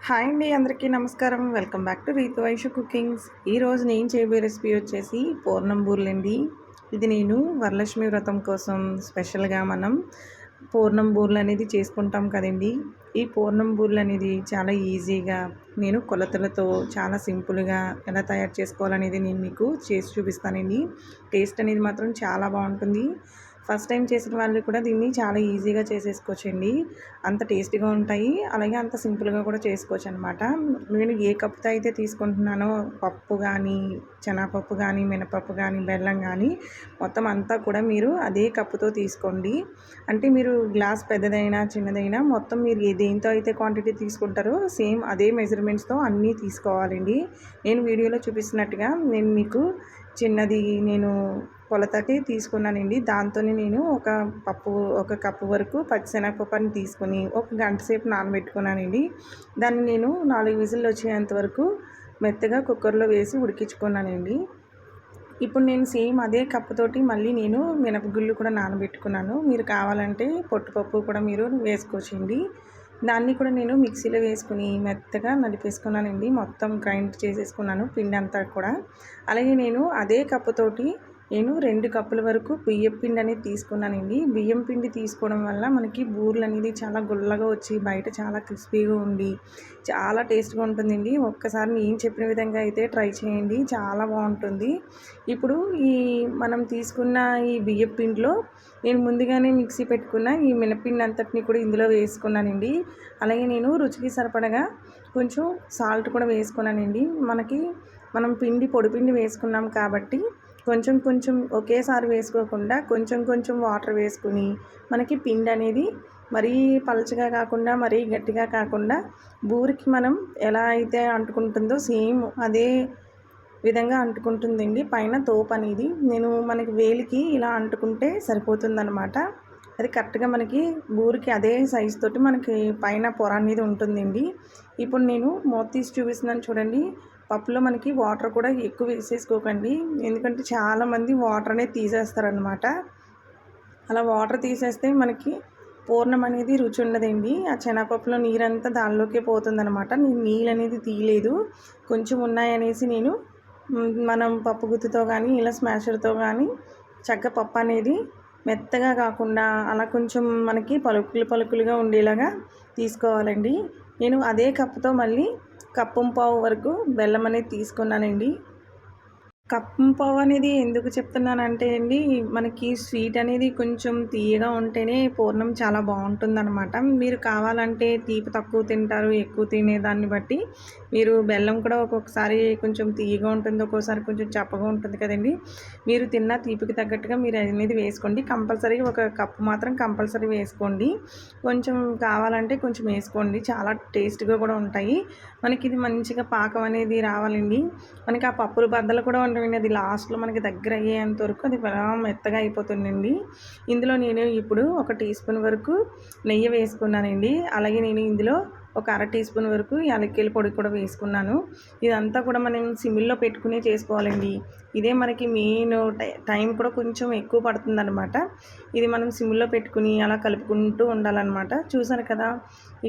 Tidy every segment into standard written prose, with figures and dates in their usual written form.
Hi అండి, అందరికీ నమస్కారం. Welcome back to Ritu Vaishu cookings. ఈరోజు నేను చేయబోయే రెసిపీ వచ్చేసి పూర్ణం బూరెలండి. ఇది నేను వరలక్ష్మి వ్రతం కోసం స్పెషల్గా మనం పూర్ణం బూరెలు అనేది చేసుకుంటాం కదండి. ఈ పూర్ణం బూరెలు అనేది చాలా ఈజీగా నేను కొలతలతో చాలా సింపుల్గా ఎలా తయారు చేసుకోవాలనేది నేను మీకు చేసి చూపిస్తానండి. టేస్ట్ అనేది మాత్రం చాలా బాగుంటుంది. ఫస్ట్ టైం చేసిన వాళ్ళు కూడా దీన్ని చాలా ఈజీగా చేసేసుకోవచ్చండి. అంత టేస్టీగా ఉంటాయి, అలాగే అంత సింపుల్గా కూడా చేసుకోవచ్చు అనమాట. నేను ఏ కప్పుతో అయితే తీసుకుంటున్నానో పప్పు కానీ, శనగపప్పు కానీ, మినపప్పు కానీ, బెల్లం కానీ మొత్తం అంతా కూడా మీరు అదే కప్పుతో తీసుకోండి. అంటే మీరు గ్లాస్ పెద్దదైనా చిన్నదైనా మొత్తం మీరు దేంతో అయితే క్వాంటిటీ తీసుకుంటారో సేమ్ అదే మెజర్మెంట్స్తో అన్నీ తీసుకోవాలండి. నేను వీడియోలో చూపిస్తున్నట్టుగా నేను మీకు చిన్నది కొలతకి తీసుకున్నానండి. దాంతోనే నేను ఒక కప్పు వరకు పచ్చిశనగపప్పుని తీసుకొని ఒక గంట సేపు నానబెట్టుకున్నానండి. దాన్ని నేను 4 విజిల్లు వచ్చేంత వరకు మెత్తగా కుక్కర్లో వేసి ఉడికించుకున్నానండి. ఇప్పుడు నేను సేమ్ అదే కప్పుతోటి మళ్ళీ నేను మినపగుళ్ళు కూడా నానబెట్టుకున్నాను. మీరు కావాలంటే పొట్టుపప్పు కూడా మీరు వేసుకోవచ్చండి. దాన్ని కూడా నేను మిక్సీలో వేసుకుని మెత్తగా నలిపేసుకున్నానండి. మొత్తం గ్రైండ్ చేసేసుకున్నాను పిండి అంతా కూడా. అలాగే నేను అదే కప్పుతోటి 2 కప్పుల వరకు బియ్యం పిండి అనేది తీసుకున్నానండి. బియ్యం పిండి తీసుకోవడం వల్ల మనకి బూరెలు అనేది చాలా గుల్లగా వచ్చి బయట చాలా క్రిస్పీగా ఉండి చాలా టేస్ట్గా ఉంటుందండి. ఒక్కసారి నేను చెప్పిన విధంగా అయితే ట్రై చేయండి, చాలా బాగుంటుంది. ఇప్పుడు మనం తీసుకున్న ఈ బియ్యం పిండిలో నేను ముందుగానే మిక్సీ పెట్టుకున్న ఈ మినపిండి అంతటిని కూడా ఇందులో వేసుకున్నానండి. అలాగే నేను రుచికి సరిపడగా కొంచెం సాల్ట్ కూడా వేసుకున్నానండి. మనం పొడిపిండి వేసుకున్నాం కాబట్టి కొంచెం కొంచెం ఒకేసారి వేసుకోకుండా కొంచెం కొంచెం వాటర్ వేసుకుని మనకి పిండి అనేది మరీ పలచగా కాకుండా మరీ గట్టిగా కాకుండా బూరికి మనం ఎలా అయితే అంటుకుంటుందో సేమ్ అదే విధంగా అంటుకుంటుందండి. పైన తోపు అనేది మనకి వేలికి ఇలా అంటుకుంటే సరిపోతుందన్నమాట. అది కరెక్ట్గా మనకి బూరికి అదే సైజు తోటి మనకి పైన పొర అనేది ఉంటుందండి. ఇప్పుడు నేను మూత తీసి చూపిస్తున్నాను చూడండి. పప్పులో మనకి వాటర్ కూడా ఎక్కువ వేసేసుకోకండి, ఎందుకంటే చాలామంది వాటర్ అనేది తీసేస్తారనమాట. అలా వాటర్ తీసేస్తే మనకి పూర్ణం అనేది రుచి ఉండదండి. ఆ శనగపప్పులో నీరంతా దానిలోకే పోతుందనమాట. నేను నీళ్ళు అనేది తీయలేదు, కొంచెం ఉన్నాయనేసి మనం పప్పు గుత్తితో కానీ ఇలా స్మాషర్తో కానీ చక్కగా పప్పు అనేది మెత్తగా కాకుండా అలా కొంచెం మనకి పలుకులుగా ఉండేలాగా తీసుకోవాలండి. నేను అదే కప్పుతో మళ్ళీ కప్పుంపావు వరకు బెల్లం అనేది తీసుకున్నానండి. కప్పుంపావు అనేది ఎందుకు చెప్తున్నానంటే అండి, మనకి స్వీట్ అనేది కొంచెం తీయగా ఉంటేనే పూర్ణం చాలా బాగుంటుందన్నమాట. మీరు కావాలంటే తీపి తక్కువ తింటారు, ఎక్కువ తినేదాన్ని బట్టి మీరు బెల్లం కూడా ఒక్కొక్కసారి కొంచెం తీయగా ఉంటుంది, ఒక్కోసారి కొంచెం చప్పగా ఉంటుంది కదండి. మీరు తిన్న తీపికి తగ్గట్టుగా మీరు అనేది వేసుకోండి. కంపల్సరీగా ఒక కప్పు మాత్రం కంపల్సరీ వేసుకోండి. కొంచెం కావాలంటే కొంచెం వేసుకోండి, చాలా టేస్ట్గా కూడా ఉంటాయి. మనకి ఇది మంచిగా పాకం అనేది రావాలండి. మనకి ఆ పప్పుల బద్దలు కూడా ఉండవండి, అది లాస్ట్లో మనకి దగ్గర అయ్యేంత వరకు అది బాగా మెత్తగా అయిపోతుందండి. ఇందులో నేను ఇప్పుడు 1 టీ స్పూన్ వరకు నెయ్యి వేసుకున్నానండి. అలాగే నేను ఇందులో ఒక అర టీ స్పూన్ వరకు యాలక్కాయల పొడి కూడా వేసుకున్నాను. ఇదంతా కూడా మనం సిమ్లో పెట్టుకునే చేసుకోవాలండి. ఇదే మనకి మెయిన్ టైం కూడా కొంచెం ఎక్కువ పడుతుందన్నమాట. ఇది మనం సిమ్లో పెట్టుకుని అలా కలుపుకుంటూ ఉండాలన్నమాట. చూసారు కదా,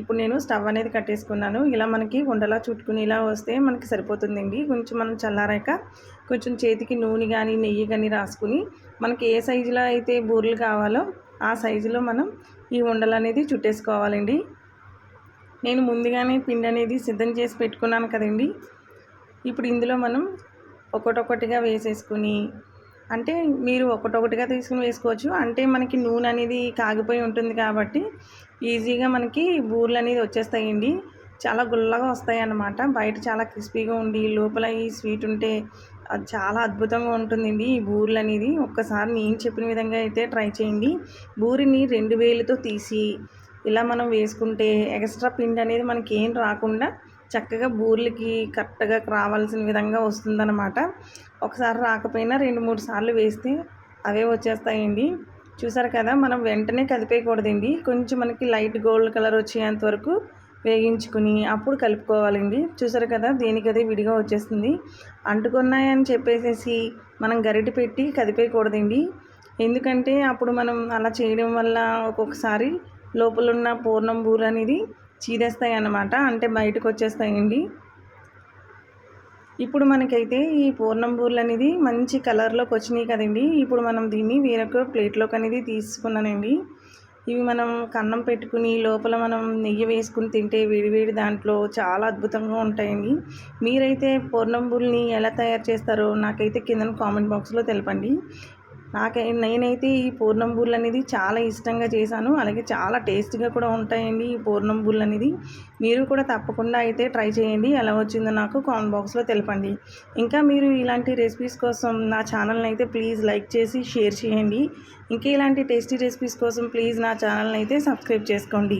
ఇప్పుడు నేను స్టవ్ అనేది కట్టేసుకున్నాను. ఇలా మనకి ఉండలా చుట్టుకుని ఇలా వస్తే మనకి సరిపోతుందండి. కొంచెం మనం చల్లారాక కొంచెం చేతికి నూనె కానీ నెయ్యి కానీ రాసుకుని మనకి ఏ సైజులో అయితే బూరెలు కావాలో ఆ సైజులో మనం ఈ ఉండలు అనేది చుట్టేసుకోవాలండి. నేను ముందుగానే పిండి అనేది సిద్ధం చేసి పెట్టుకున్నాను కదండి. ఇప్పుడు ఇందులో మనం ఒక్కొక్కటిగా వేసేసుకుని, అంటే మీరు ఒక్కొక్కటిగా తీసుకుని వేసుకోవచ్చు. అంటే మనకి నూనె అనేది కాగిపోయి ఉంటుంది కాబట్టి ఈజీగా మనకి బూరెలు అనేది వచ్చేస్తాయండి. చాలా గుల్లగా వస్తాయి అన్నమాట. బయట చాలా క్రిస్పీగా ఉండి లోపల ఈ స్వీట్ ఉంటే అది చాలా అద్భుతంగా ఉంటుందండి ఈ బూరెలు అనేది. ఒక్కసారి నేను చెప్పిన విధంగా అయితే ట్రై చేయండి. బూరిని 2 వేలుతో తీసి ఇలా మనం వేసుకుంటే ఎక్స్ట్రా పిండి అనేది మనకి ఏం రాకుండా చక్కగా బూరెలకి కరెక్ట్గా రావాల్సిన విధంగా వస్తుందన్నమాట. ఒకసారి రాకపోయినా 2-3 సార్లు వేస్తే అవే వచ్చేస్తాయండి. చూసారు కదా, మనం వెంటనే కదిపేయకూడదండి. కొంచెం మనకి లైట్ గోల్డ్ కలర్ వచ్చేంత వరకు వేగించుకుని అప్పుడు కలుపుకోవాలండి. చూసారు కదా, దేనికదే విడిగా వచ్చేస్తుంది. అంటుకున్నాయని చెప్పేసి మనం గరిటె పెట్టి కదిపేయకూడదండి. ఎందుకంటే అప్పుడు మనం అలా చేయడం వల్ల ఒక్కొక్కసారి లోపల ఉన్న పూర్ణం బూరె అనేది చీదేస్తాయి అన్నమాట, అంటే బయటకు వచ్చేస్తాయండి. ఇప్పుడు మనకైతే ఈ పూర్ణం బూరెలు అనేది మంచి కలర్లోకి వచ్చినాయి కదండి. ఇప్పుడు మనం దీన్ని వేరొక ప్లేట్లోకి అనేది తీసుకున్నానండి. ఇవి మనం కన్నం పెట్టుకుని లోపల మనం నెయ్యి వేసుకుని తింటే వేడివేడి దాంట్లో చాలా అద్భుతంగా ఉంటాయండి. మీరైతే పూర్ణం బూరెల్ని ఎలా తయారు చేస్తారో నాకైతే కింద కామెంట్ బాక్స్లో తెలపండి. నేనైతే ఈ పూర్ణం బూరెలు అనేది చాలా ఇష్టంగా చేశాను. అలాగే చాలా టేస్ట్గా కూడా ఉంటాయండి ఈ పూర్ణం బూరెలు అనేది. మీరు కూడా తప్పకుండా అయితే ట్రై చేయండి. ఎలా వచ్చిందో నాకు కామెంట్ బాక్స్లో తెలపండి. ఇంకా మీరు ఇలాంటి రెసిపీస్ కోసం నా ఛానల్ని అయితే ప్లీజ్ లైక్ చేసి షేర్ చేయండి. ఇంకా ఇలాంటి టేస్టీ రెసిపీస్ కోసం ప్లీజ్ నా ఛానల్ని అయితే సబ్స్క్రైబ్ చేసుకోండి.